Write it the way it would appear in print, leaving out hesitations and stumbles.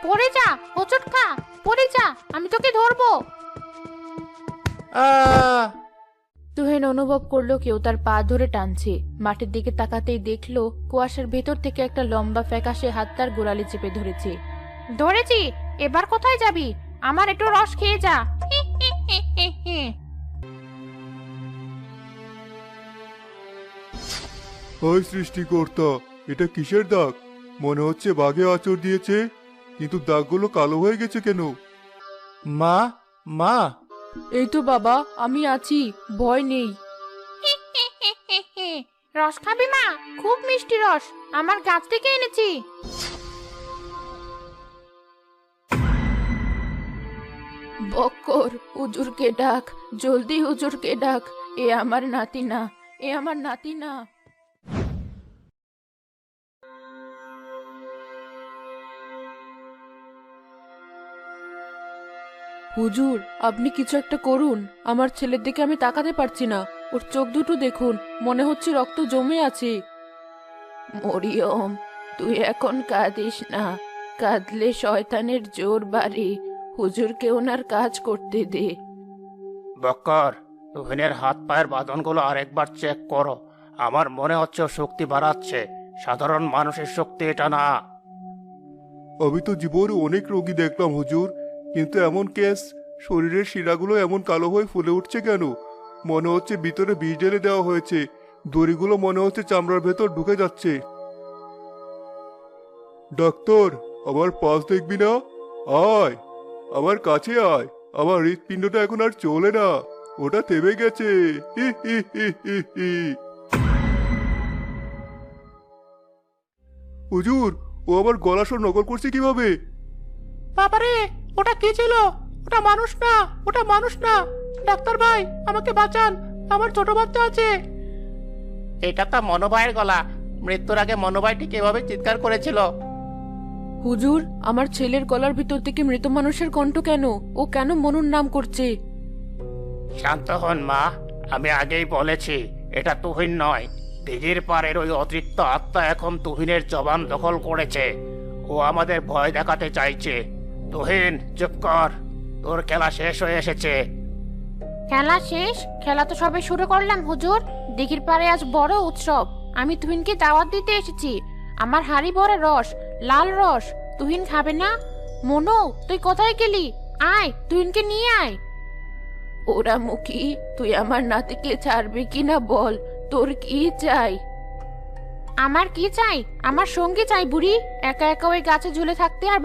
পড়ে যা হোঁচট খা, পড়ে যা, আমি তোকে ধরবো। আহ তুহিন অনুভব করলো কেউ তার পা ধরে টানছে। মাটির দিকে তাকাতেই দেখলো কুয়াশার ভেতর থেকে একটা লম্বা ফ্যাকাশে হাত তার গোড়ালি চেপে ধরেছে। ধরেছি, এবার কোথায় যাবি? আমার একটু রস খেয়ে যা। ওই সৃষ্টিকর্তা, এটা কিসের দাগ? মনে হচ্ছে বাঘে আঁচড় দিয়েছে, কিন্তু দাগগুলো কালো হয়ে গেছে কেন? মা, মা। এই তো বাবা, আমি আছি, ভয় নেই। রস খাবি মা? খুব মিষ্টি রস, আমার গাছ থেকে এনেছি। বক্কর, হুজুরকে ডাক, জলদি হুজুরকে ডাক। এ আমার নাতি না, এ আমার নাতি না। হুজুর, আপনি কিছু একটা করুন। আমার ছেলের দিকে আমি তাকাতে পারছি না। ওর চোখ দুটো দেখুন, মনে হচ্ছে রক্ত জমে আছে। মরিয়ম, তুই এখন কাঁদিস না। কাঁদলে শয়তানের জোর বাড়ে। হুজুরকে ওনার কাজ করতে দে। বক্কর, তুহিনের হাত পায়ের বাঁধনগুলো আরেকবার চেক করো। আমার মনে হচ্ছে ও শক্তি বাড়াচ্ছে। সাধারণ মানুষের শক্তি এটা না। আমি তো জীবনে অনেক রোগী দেখলাম হুজুর, কিন্তু এমন কেস, শরীরের শিরাগুলো এমন কালো হয়ে ফুলে উঠছে কেন? মনে হচ্ছে ভিতরে বিষ ঢেলে দেওয়া হয়েছে। দড়িগুলো মনে হচ্ছে চামড়ার ভেতর ঢুকে যাচ্ছে। ডাক্তার, আমার পাশ দেখবি না? আয়, আমার কাছে আয়। আমার হৃৎপিণ্ডটা এখন আর চলে না, ওটা থেমে গেছে। হি হি হি হি হি। হুজুর, ও আমার গলা স্বর নকল করছে কিভাবে? বাবারে, ওটা কি ছিল? ওটা মানুষ না, ওটা মানুষ না। ডাক্তার ভাই, আমাকে বাঁচান, আমার ছোট বাচ্চা আছে। এটা তো মনোবাইয়ের গলা। মৃত্যুর আগে মনোবাই ঠিক এভাবে চিৎকার করেছিল। হুজুর, আমার ছেলের গলার ভিতর থেকে মৃত মানুষের কণ্ঠ কেন? ও কেন মনুর নাম করছে? শান্ত হন মা, আমি আগেই বলেছি এটা তুহিন নয়। দিঘির পাড়ের ওই অতৃপ্ত আত্মা এখন তুহিনের জবান দখল করেছে। ও আমাদের ভয় দেখাতে চাইছে। তুহিন, চুপ কর, তোর খেলা শেষ হয়ে এসেছে। খেলা শেষ? খেলা তো সবে শুরু করলাম হুজুর। দিঘির পাড়ে আজ বড় উৎসব। আমি তুহিনকে দাওয়াত দিতে এসেছি। আমার হাড়ি ভরে রস, লাল রস। তুহিন খাবে না? মনু, তুই কোথায় গেলি? আয়, তুহিনকে নিয়ে আয়। ওরা মুখী, তুই আমার নাতিকে ছাড়বি কিনা বল। তোর কি চাই? আমার কি চাই? আমার সঙ্গী চাই বুড়ি। একা একা ওই গাছে ঝুলে থাকতে আর